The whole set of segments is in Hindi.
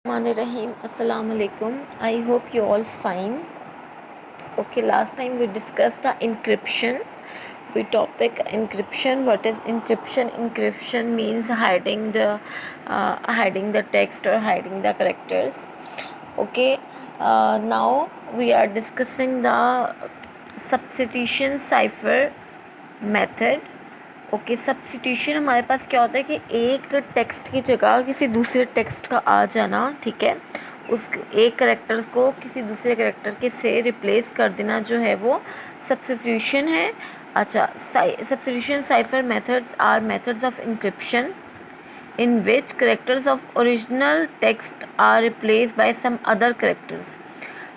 Rahim. Assalamu alaikum. I hope you all fine. Okay, last time we discussed the encryption. We topic encryption. What is encryption? Encryption means hiding the text or hiding the characters. Okay. Now we are discussing the substitution cipher method. Okay substitution हमारे पास क्या होता है कि एक टेक्स्ट की जगह किसी दूसरे टेक्स्ट का आ जाना, ठीक है, उस एक करेक्टर को किसी दूसरे करेक्टर के से रिप्लेस कर देना जो है वो सब्स्टिट्यूशन है। अच्छा, substitution cipher methods are methods of encryption in which characters of original text are replaced by some other characters।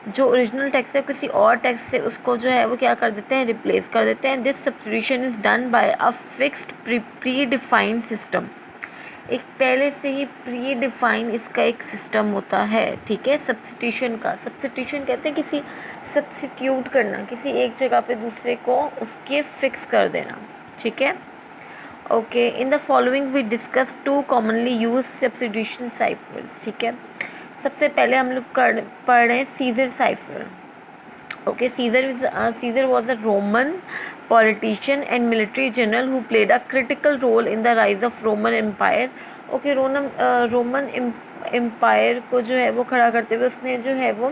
जो ओरिजिनल टेक्स्ट है किसी और टेक्स्ट से उसको जो है वो क्या कर देते हैं, रिप्लेस कर देते हैं। This substitution is done by a fixed pre defined system. एक पहले से ही प्री डिफाइन इसका एक सिस्टम होता है, ठीक है। सब्स्टिट्यूशन का सब्स्टिट्यूशन कहते हैं किसी सब्स्टिट्यूट करना, किसी एक जगह पे दूसरे को उसके फिक्स कर देना, ठीक है। Okay, in the following we discuss two commonly use substitution ciphers, ठीक है। सबसे पहले हम लोग पढ़ रहे हैं Caesar cipher. Okay, Caesar was a Roman politician and military general who played a critical role in the rise of Roman empire. Okay, Roman empire को जो है वो खड़ा करते हुए उसने जो है वो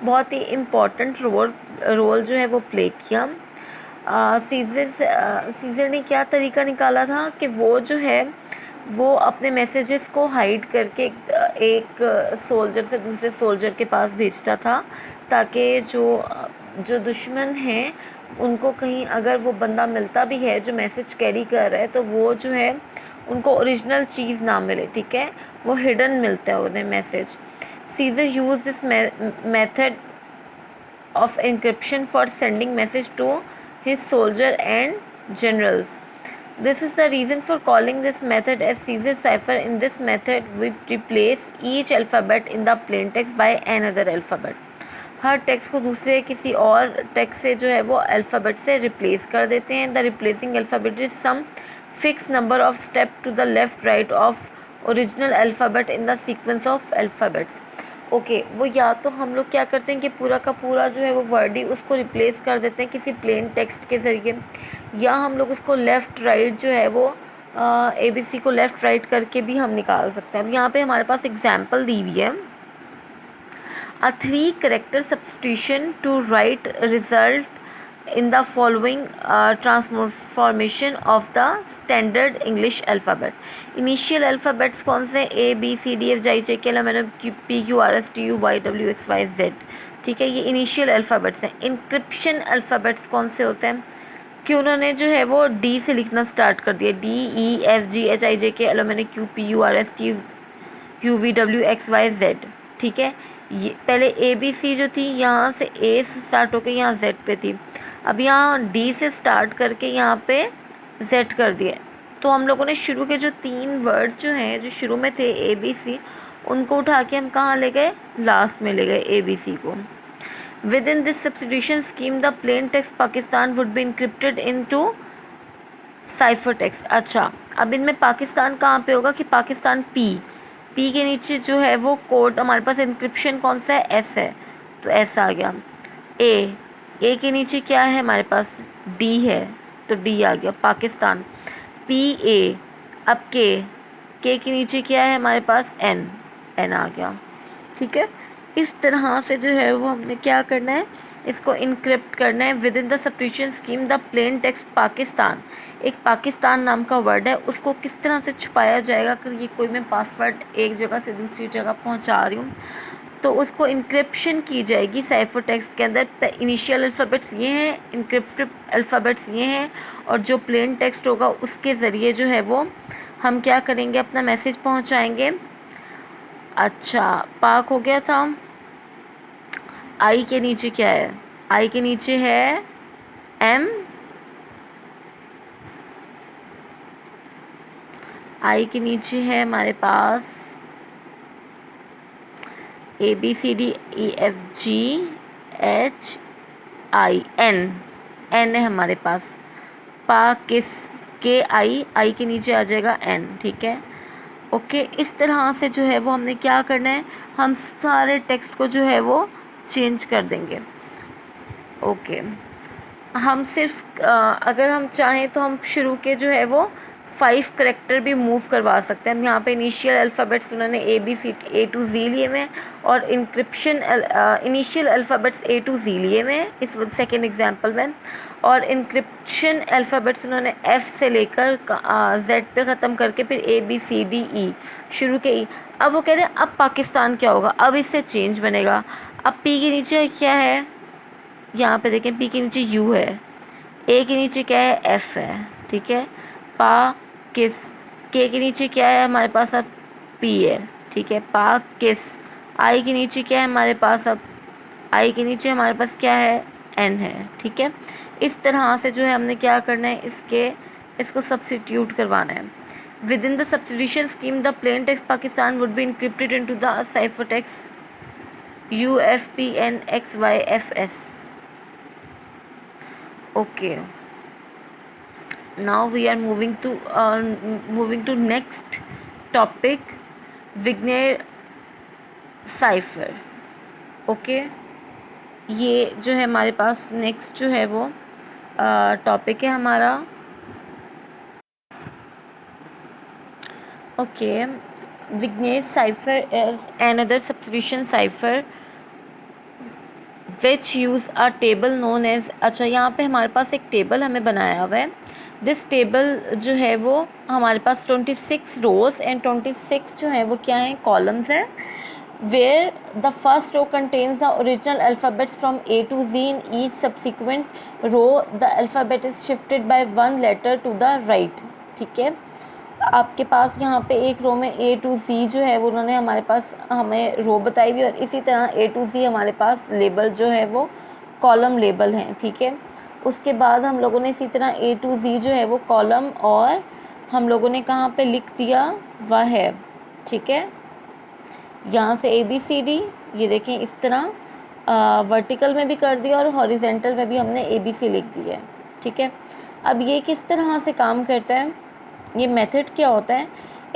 बहुत ही इम्पॉर्टेंट रोल जो है वो प्ले किया। सीज़र ने क्या तरीका निकाला था कि वो जो है वो अपने मैसेजेस को हाइड करके एक सोल्जर से दूसरे सोल्जर के पास भेजता था, ताकि जो दुश्मन हैं उनको कहीं अगर वो बंदा मिलता भी है जो मैसेज कैरी कर रहा है तो वो जो है उनको ओरिजिनल चीज़ ना मिले, ठीक है, वो हिडन मिलता है उन्हें message. Caesar use this method of encryption for sending message to his soldier and generals. This is the reason for calling this method as Caesar cipher. In this method, we replace each alphabet in the plain text by another alphabet. Her text को दूसरे किसी और टेक्स्ट से जो है वो अल्फ़ाबेट से रिप्लेस कर देते हैं। The replacing alphabet is some fix number of step to the left right of original alphabet in the sequence of alphabets. Okay, वो या तो हम लोग क्या करते हैं कि पूरा का पूरा जो है वो वर्ड ही उसको रिप्लेस कर देते हैं किसी प्लेन टेक्स्ट के ज़रिए, या हम लोग उसको लेफ़्ट राइट जो है वो ABC को लेफ़्ट राइट करके भी हम निकाल सकते हैं। अब यहाँ पे हमारे पास एग्जांपल दी हुई है। A 3 character substitution to write result in the following transformation of the standard English alphabet। Initial alphabets कौन से? A B C D F G H I K L M N O P Q R S T U Y W X Y Z, ठीक है, ये इनिशियल अल्फ़ाबेट्स हैं। इंक्रिप्शन अल्फ़ाबेट्स कौन से होते हैं कि उन्होंने जो है वो D से लिखना स्टार्ट कर दिया, D E F G H I J K L M N O Q P U R S T U V W X Y Z, ठीक है। ये पहले ABC जो थी यहाँ से A से स्टार्ट होकर यहाँ Z पे थी, अब यहाँ D से स्टार्ट करके यहाँ पे Z कर दिए। तो हम लोगों ने शुरू के जो 3 वर्ड जो हैं जो शुरू में थे ABC, उनको उठा के हम कहाँ ले गए, लास्ट में ले गए ABC को। With in this substitution scheme the plain text Pakistan would be encrypted into cipher text. अच्छा, अब इनमें पाकिस्तान कहाँ पे होगा कि पाकिस्तान पी के नीचे जो है वो कोड हमारे पास इंक्रिप्शन कौन सा है, एस है, तो एस आ गया। ए के नीचे क्या है हमारे पास, डी है, तो डी आ गया पाकिस्तान। PA, अब के नीचे क्या है हमारे पास, एन आ गया, ठीक है। इस तरह से जो है वो हमने क्या करना है, इसको इनक्रिप्ट करना है। Within the substitution scheme the plain text Pakistan, एक पाकिस्तान नाम का वर्ड है, उसको किस तरह से छुपाया जाएगा कि ये कोई मैं पासवर्ड एक जगह से दूसरी जगह पहुंचा रही हूँ, तो उसको इनक्रिप्शन की जाएगी साइफर टेक्स्ट के अंदर। इनिशियल अल्फ़ाबेट्स ये हैं, इनक्रिप्टेड अल्फ़ाबेट्स ये हैं, और जो प्लेन टेक्स्ट होगा उसके ज़रिए जो है वो हम क्या करेंगे, अपना मैसेज पहुँचाएँगे। अच्छा, पाक हो गया था। आई के नीचे क्या है, आई के नीचे है एम, आई के नीचे है हमारे पास ABCDEFGHI एन है हमारे पास। पाकिस के आई के नीचे आ जाएगा एन, ठीक है। ओके, इस तरह से जो है वो हमने क्या करना है, हम सारे टेक्स्ट को जो है वो चेंज कर देंगे। ओके, हम सिर्फ अगर हम चाहें तो हम शुरू के जो है वो 5 करेक्टर भी मूव करवा सकते हैं। हम यहाँ पे इनिशियल अल्फ़ाबेट्स उन्होंने A to Z लिए हुए हैं, और encryption initial alphabets A to Z लिए हुए हैं इस सेकेंड एग्जांपल में, और इंक्रिप्शन अल्फ़ाबेट्स उन्होंने F से लेकर Z पे ख़त्म करके फिर ABCDE शुरू के E। अब वो कह रहे हैं अब पाकिस्तान क्या होगा, अब इससे चेंज बनेगा। अब P के नीचे क्या है, यहाँ पे देखें P के नीचे U है, A के नीचे क्या है, F है, ठीक है। पा किस, K के नीचे क्या है हमारे पास, अब P है, ठीक है। पा किस, I के नीचे क्या है हमारे पास, अब I के नीचे हमारे पास क्या है, N है, ठीक है। इस तरह से जो है हमने क्या करना है, इसको सब्स्टिट्यूट करवाना है। Within the substitution scheme the plain text Pakistan would be encrypted into the cipher text UFPNXYFS। okay, now we are moving to next topic, Vigenere cipher. Okay, ये जो है हमारे पास नेक्स्ट जो है वो टॉपिक है हमारा। Okay, Vigenere cipher is another substitution cipher which uses a table known as. अच्छा, यहाँ पे हमारे पास एक टेबल हमें बनाया हुआ है। दिस टेबल जो है वो हमारे पास 26 रोज़ एंड 26 जो है वो क्या है, कॉलम्स हैं। Where the first row contains the original alphabets from A to Z in each subsequent row the alphabet is shifted by 1 letter to the right, ठीक है। आपके पास यहाँ पे एक रो में A to Z जो है वो उन्होंने हमारे पास हमें रो बताई हुई, और इसी तरह A to Z हमारे पास लेबल जो है वो कॉलम लेबल हैं, ठीक है। उसके बाद हम लोगों ने इसी तरह A to Z जो है वो कॉलम, और हम लोगों ने कहाँ पे लिख दिया वह है, ठीक है। यहाँ से ABCD, ये देखें इस तरह वर्टिकल में भी कर दिया और हॉरिजेंटल में भी हमने ABC लिख दिया है, ठीक है। अब ये किस तरह से काम करता है, ये मेथड क्या होता है।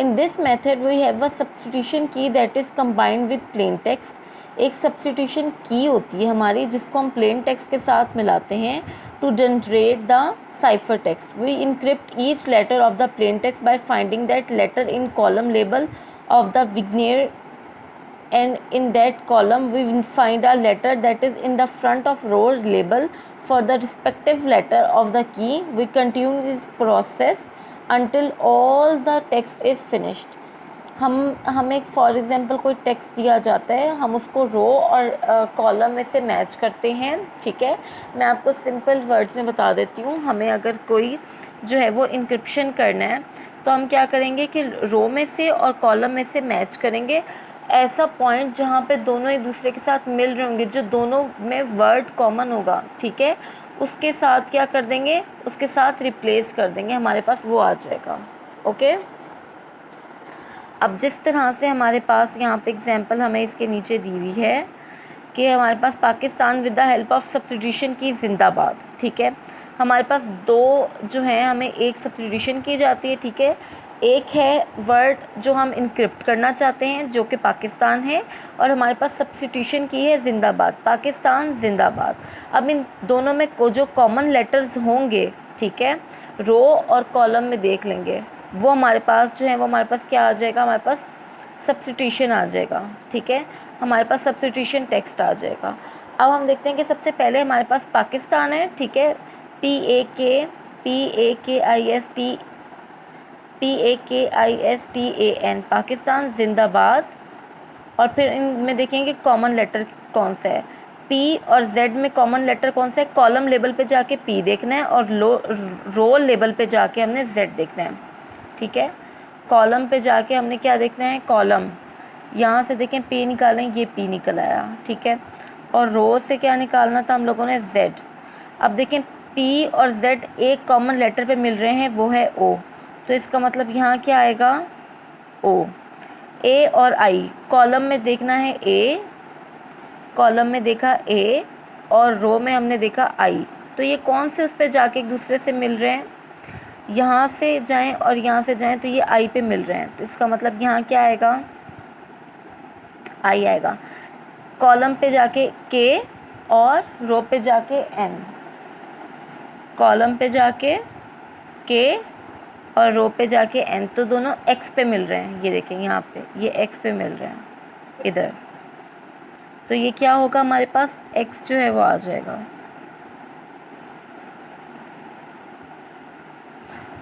In this method we have a substitution key that is combined with plain text. एक सब्स्टिट्यूशन की होती है हमारी जिसको हम प्लेन टेक्स्ट के साथ मिलाते हैं to generate the cipher text. We encrypt each letter of the plain text by finding that letter in column labelled of the Vigenere, and in that column we will find a letter that is in the front of row label for the respective letter of the key. We continue this process until all the text is finished. हमें एक फॉर एग्ज़ाम्पल कोई टेक्स्ट दिया जाता है, हम उसको रो और कॉलम में से मैच करते हैं, ठीक है। मैं आपको सिंपल वर्ड्स में बता देती हूँ। हमें अगर कोई जो है वो इंक्रिप्शन करना है तो हम क्या करेंगे कि रो में से और कॉलम में से मैच करेंगे ऐसा पॉइंट जहाँ पे दोनों एक दूसरे के साथ मिल रहे होंगे, जो दोनों में वर्ड कॉमन होगा, ठीक है, उसके साथ क्या कर देंगे, उसके साथ रिप्लेस कर देंगे, हमारे पास वो आ जाएगा। ओके, अब जिस तरह से हमारे पास यहाँ पे एग्जांपल हमें इसके नीचे दी हुई है कि हमारे पास Pakistan with the help of substitution key जिंदाबाद, ठीक है। हमारे पास दो जो हैं, हमें एक सब्स्टिट्यूशन की जाती है, ठीक है। एक है वर्ड जो हम इनक्रिप्ट करना चाहते हैं जो कि पाकिस्तान है, और हमारे पास सब्स्टिट्यूशन की है जिंदाबाद, पाकिस्तान जिंदाबाद। अब इन दोनों में को जो कॉमन लेटर्स होंगे, ठीक है, रो और कॉलम में देख लेंगे, वो हमारे पास जो है वो हमारे पास क्या आ जाएगा, हमारे पास सब्स्टिट्यूशन आ जाएगा, ठीक है, हमारे पास सब्स्टिट्यूशन टेक्स्ट आ जाएगा। अब हम देखते हैं कि सबसे पहले हमारे पास पाकिस्तान है, ठीक है, PAKISTAN पाकिस्तान जिंदाबाद। और फिर इनमें देखेंगे कॉमन लेटर कौन सा है, P और Z में कॉमन लेटर कौन सा है, कॉलम लेवल पे जाके P देखना है और रो लेवल पे जाके हमने Z देखना है, ठीक है। कॉलम पे जाके हमने क्या देखना है, कॉलम, यहाँ से देखें P निकालें, ये P निकल आया, ठीक है। और रो से क्या निकालना था हम लोगों ने, Z। अब देखें P और Z एक कॉमन लेटर पे मिल रहे हैं, वो है O, तो इसका मतलब यहाँ क्या आएगा, O। A और I, कॉलम में देखना है A, कॉलम में देखा A और रो में हमने देखा I, तो ये कौन से उस पर जाके एक दूसरे से मिल रहे हैं, यहाँ से जाएं और यहाँ से जाएं तो ये आई पे मिल रहे हैं, तो इसका मतलब यहाँ क्या आएगा, आई आएगा। कॉलम पे जाके के और रो पे जाके एन, कॉलम पे जाके के और रो पे जाके एन, तो दोनों एक्स पे मिल रहे हैं। ये देखें यहाँ पे ये एक्स पे मिल रहे हैं इधर, तो ये क्या होगा हमारे पास एक्स जो है वो आ जाएगा।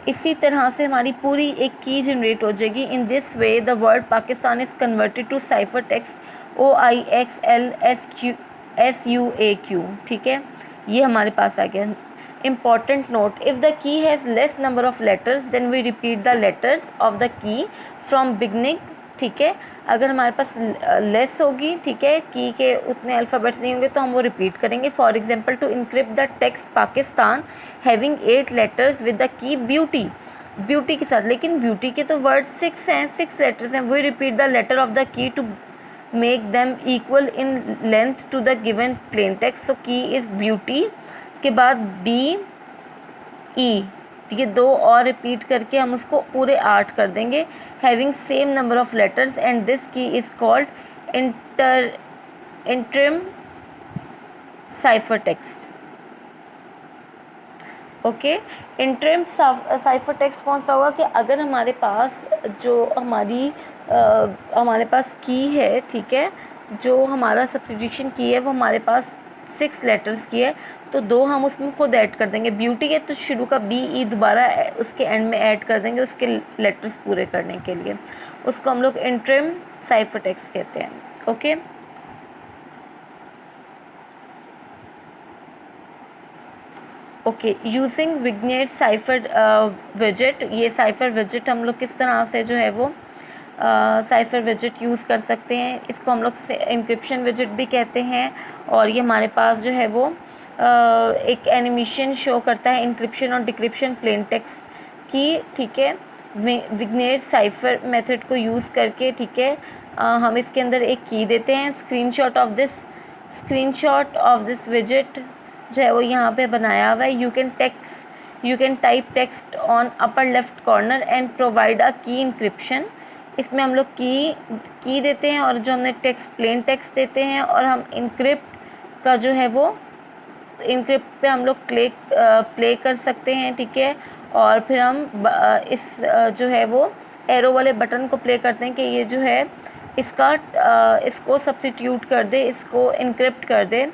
इसी तरह से हमारी पूरी एक की जनरेट हो जाएगी। In this way the word Pakistan is converted to cipher text OIXLSUAQ। ठीक है, ये हमारे पास आ गया। Important note, if the key has less number of letters then we repeat the letters of the key from beginning. ठीक है, अगर हमारे पास लेस होगी, ठीक है, की के उतने अल्फ़ाबेट्स नहीं होंगे तो हम वो रिपीट करेंगे। For example, to encrypt the text Pakistan having 8 letters with the key beauty, beauty के साथ, लेकिन ब्यूटी के तो वर्ड 6 हैं, 6 लेटर्स हैं। We repeat the letter of the key to make them equal in length to the given plain text. So key is beauty के बाद BE, ये 2 और रिपीट करके हम उसको पूरे 8 कर देंगे। Having same number of letters and this key is called interim cipher text. Okay, interim cipher text कौन सा होगा कि अगर हमारे पास जो हमारे पास की है, ठीक है, जो हमारा सब्स्टिट्यूशन की है वो हमारे पास 6 लेटर्स की है, तो 2 हम उसमें खुद ऐड कर देंगे। ब्यूटी है तो शुरू का BE दोबारा उसके एंड में ऐड कर देंगे उसके लेटर्स पूरे करने के लिए। उसको हम लोग इंटरिम साइफर टेक्स्ट कहते हैं। Okay, okay, using vignette cipher विजेट। ये साइफर विजेट हम लोग किस तरह से जो है वो साइफर विजेट यूज़ कर सकते हैं, इसको हम लोग इंक्रिप्शन विजेट भी कहते हैं। और ये हमारे पास जो है वो एक एनिमेशन शो करता है इंक्रिप्शन और डिक्रिप्शन प्लेन टेक्स्ट की। ठीक है, विग्नेट साइफर मेथड को यूज़ करके, ठीक है, हम इसके अंदर एक की देते हैं। स्क्रीनशॉट ऑफ दिस विजेट जो है वो यहाँ पे बनाया हुआ है। You can type text on upper left corner and provide a की इंक्रिप्शन। इसमें हम लोग की देते हैं और जो हमने टेक्स्ट प्लेन टेक्स्ट देते हैं, और हम इंक्रिप्ट का जो है वो इंक्रिप्ट पे हम लोग प्ले कर सकते हैं। ठीक है, और फिर हम इस जो है वो एरो वाले बटन को प्ले करते हैं कि ये जो है इसको सब्स्टिट्यूट कर दे, इसको इंक्रिप्ट कर दे।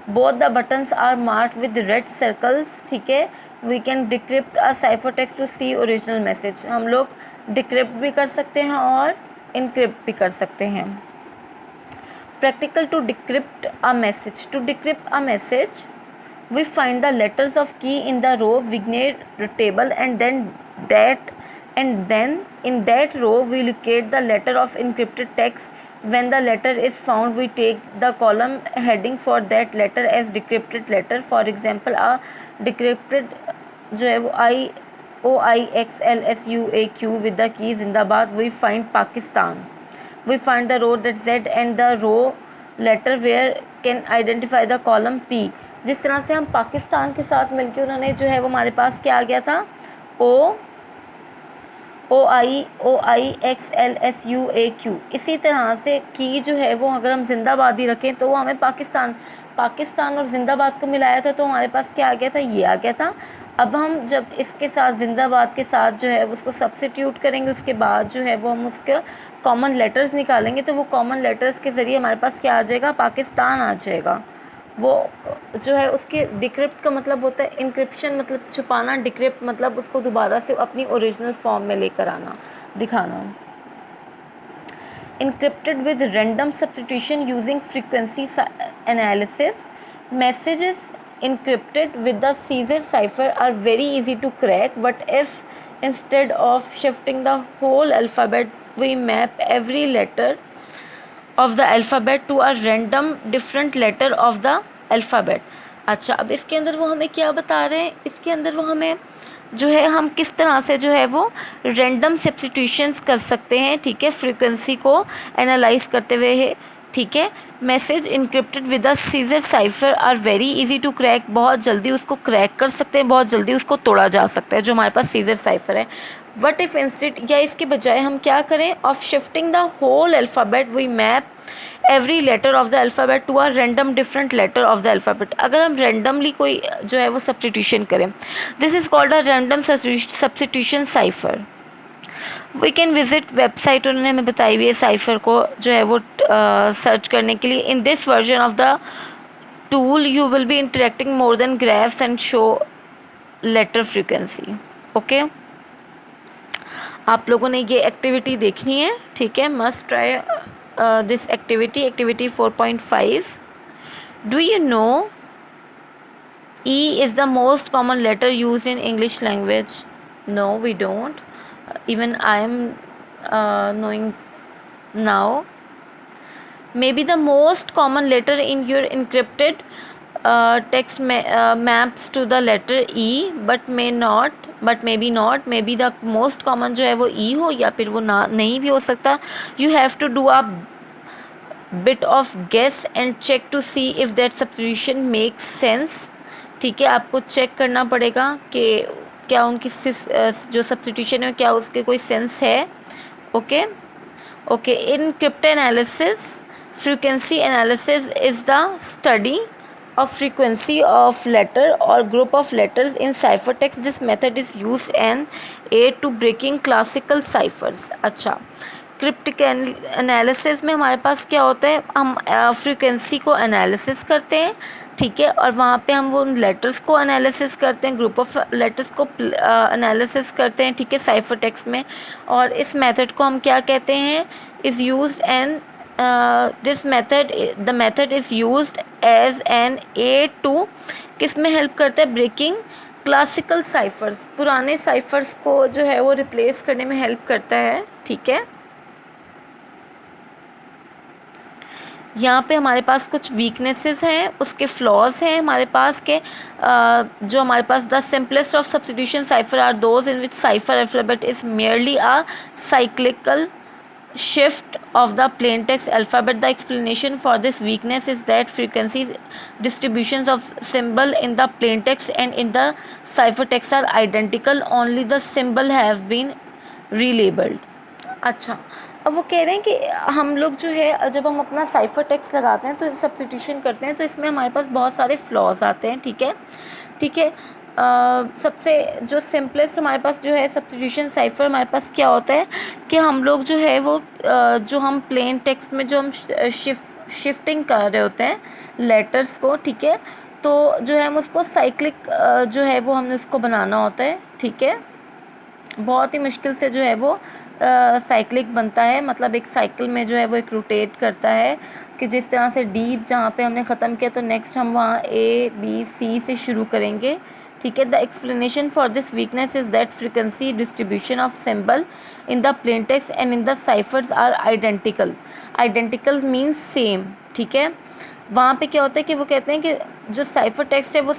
Both the buttons are marked with red circles. ठीक है, we can decrypt a cipher text to see original message. हम लोग डिक्रिप्ट भी कर सकते हैं और इनक्रिप्ट भी कर सकते हैं। Practical to decrypt a message. To decrypt a message we find the letters of key in the row vignette table and then in that row we locate the letter of encrypted text. When the letter is found, we take the column heading for that letter as decrypted letter. For example, a decrypted जो है वो OIXLSUAQ with the key Zindabad, we find Pakistan. We find the row that Z and the row letter where can identify the column P. जिस तरह से हम पाकिस्तान के साथ मिलकर उन्होंने जो है वो हमारे पास क्या आ गया था OIXLSUAQ। इसी तरह से की जो है वो अगर हम जिंदाबादी रखें तो वो हमें पाकिस्तान और जिंदाबाद को मिलाया था, तो हमारे पास क्या आ गया था, ये आ गया था। अब हम जब इसके साथ जिंदाबाद के साथ जो है उसको सब्स्टिट्यूट करेंगे, उसके बाद जो है वो हम उसके कॉमन लेटर्स निकालेंगे, तो वो कॉमन लेटर्स के ज़रिए हमारे पास क्या आ जाएगा, पाकिस्तान आ जाएगा। वो जो है उसके डिक्रिप्ट का मतलब होता है इंक्रिप्शन, मतलब छुपाना, डिक्रिप्ट मतलब उसको दोबारा से अपनी ओरिजिनल फॉर्म में लेकर आना, दिखाना। Encrypted with random substitution using frequency analysis. Messages encrypted with the Caesar cipher are very easy to crack, but if instead of shifting the whole alphabet we map every letter of the alphabet to a random different letter of the alphabet। अच्छा, अब इसके अंदर वो हमें क्या बता रहे हैं, इसके अंदर वो हमें जो है हम किस तरह से जो है वो रैंडम सब्स्टिट्यूशंस कर सकते हैं। ठीक है, फ्रीक्वेंसी को एनालाइज करते हुए ठीक है। Message encrypted with a Caesar cipher are very easy to crack, बहुत जल्दी उसको क्रैक कर सकते हैं, बहुत जल्दी उसको तोड़ा जा सकता है जो हमारे पास सीजर साइफर है। वट इफ़ इंस्टेड, या इसके बजाय हम क्या करें, of shifting the whole alphabet we map every letter of the alphabet to a random different letter of the alphabet. अगर हम रैंडमली कोई जो है वो सब्स्टिट्यूशन करें, this is called a random substitution cipher. We can visit website, उन्होंने हमें बताई हुई है साइफर को जो है वो सर्च करने के लिए। In this version of the tool you will be interacting more than graphs and show letter frequency. Okay, आप लोगों ने ये एक्टिविटी देखनी है, ठीक है। Must try this activity 4.5। Do you know E is the most common letter used in English language? No, we don't. Even I am knowing now. Maybe the most common letter in your encrypted text maps to the letter E, but maybe not. Maybe the most common जो है वो E हो, या फिर वो ना नहीं भी हो सकता. You have to do a bit of guess and check to see if that substitution makes sense. ठीक है, आपको चेक करना पड़ेगा कि क्या उनकी जो सब्स्टिट्यूशन है क्या उसके कोई सेंस है। Okay okay. In cryptanalysis, frequency analysis is the study of frequency of letter or group of letters in ciphertext. This method is used an aid to breaking classical ciphers. अच्छा, क्रिप्टिक एनालिसिस में हमारे पास क्या होता है, हम फ्रीक्वेंसी को एनालिसिस करते हैं, ठीक है, और वहाँ पे हम वो लेटर्स को एनालिसिस करते हैं, ग्रुप ऑफ लेटर्स को एनालिसिस करते हैं, ठीक है, साइफर टेक्स्ट में। और इस मेथड को हम क्या कहते हैं, is used and this method, the method is used as an aid to, किस में हेल्प करता है, ब्रेकिंग क्लासिकल साइफर्स, पुराने साइफर्स को जो है वो रिप्लेस करने में हेल्प करता है, ठीक है। यहाँ पे हमारे पास कुछ वीकनेसेस हैं, उसके फ्लॉज हैं हमारे पास के जो हमारे पास the simplest of substitution cipher are those in which cipher alphabet is merely a cyclical shift of the plain text alphabet. The explanation for this weakness is that frequency distributions of symbol in the plain text and in the ciphertext are identical, only the symbol have been relabeled. अच्छा, अब वो कह रहे हैं कि हम लोग जो है जब हम अपना साइफर टेक्स्ट लगाते हैं तो सब्स्टिट्यूशन करते हैं तो इसमें हमारे पास बहुत सारे फ्लॉज आते हैं, ठीक है, ठीक है। सबसे जो सिंपलेस्ट हमारे पास जो है सब्स्टिट्यूशन साइफर, हमारे पास क्या होता है कि हम लोग जो है वो जो हम प्लेन टेक्स्ट में जो हम शिफ्टिंग कर रहे होते हैं लेटर्स को, ठीक है, तो जो है हम उसको साइक्लिक जो है वो हमने उसको बनाना होता है, ठीक है। बहुत ही मुश्किल से जो है वो साइक्लिक बनता है, मतलब एक साइकिल में जो है वो एक रोटेट करता है कि जिस तरह से डीप जहाँ पे हमने ख़त्म किया तो नेक्स्ट हम वहाँ ए बी सी से शुरू करेंगे, ठीक है। The explanation for this weakness is that frequency distribution of symbol in the plain text and in the ciphers are identical. Identical means same, ठीक है। वहाँ पे क्या होता है कि वो कहते हैं कि जो साइफर टेक्स्ट है वो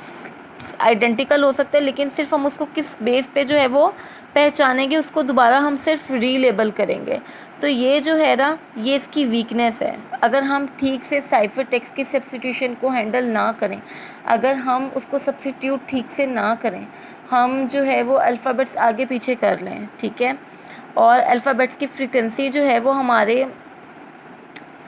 आइडेंटिकल हो सकता है, लेकिन सिर्फ हम उसको किस बेस पे जो है वो पहचानेंगे, उसको दोबारा हम सिर्फ रीलेबल करेंगे। तो ये जो है ना, ये इसकी वीकनेस है। अगर हम ठीक से साइफर टेक्स्ट की सब्स्टिट्यूशन को हैंडल ना करें, अगर हम उसको सब्स्टिट्यूट ठीक से ना करें, हम जो है वो अल्फ़ाबेट्स आगे पीछे कर लें, ठीक है, और अल्फ़ाबेट्स की फ्रीक्वेंसी जो है वो हमारे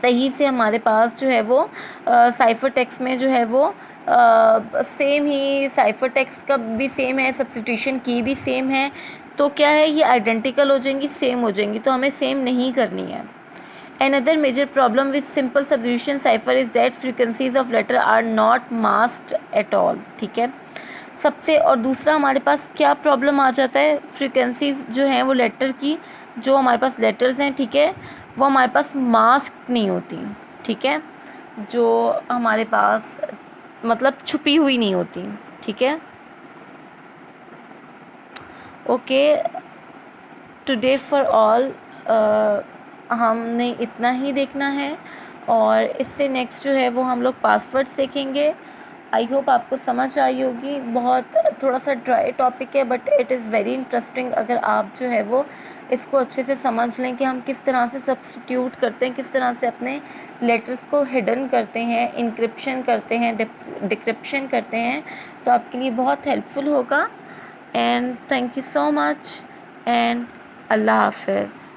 सही से हमारे पास जो है वो साइफर टेक्स्ट में जो है वो सेम ही साइफर टेक्स्ट का भी सेम है, सब्स्टिट्यूशन की भी सेम है, तो क्या है ये आइडेंटिकल हो जाएंगी, सेम हो जाएंगी, तो हमें सेम नहीं करनी है। Another major problem with simple substitution cipher is that frequencies of letter are not masked at all, ठीक है। सबसे और दूसरा हमारे पास क्या प्रॉब्लम आ जाता है, फ्रीक्वेंसीज जो हैं वो लेटर की, जो हमारे पास लेटर्स हैं, ठीक है, वो हमारे पास मास्क नहीं होती, ठीक है, जो हमारे पास मतलब छुपी हुई नहीं होती, ठीक है। ओके, टुडे फॉर ऑल हमने इतना ही देखना है, और इससे नेक्स्ट जो है वो हम लोग पासवर्ड सीखेंगे। आई होप आपको समझ आई होगी। बहुत थोड़ा सा ड्राई टॉपिक है but it is very interesting अगर आप जो है वो इसको अच्छे से समझ लें कि हम किस तरह से सब्स्टिट्यूट करते हैं, किस तरह से अपने लेटर्स को हिडन करते हैं, इंक्रिप्शन करते हैं, डिक्रिप्शन करते हैं, तो आपके लिए बहुत हेल्पफुल होगा। And thank you so much and अल्लाह हाफिज़।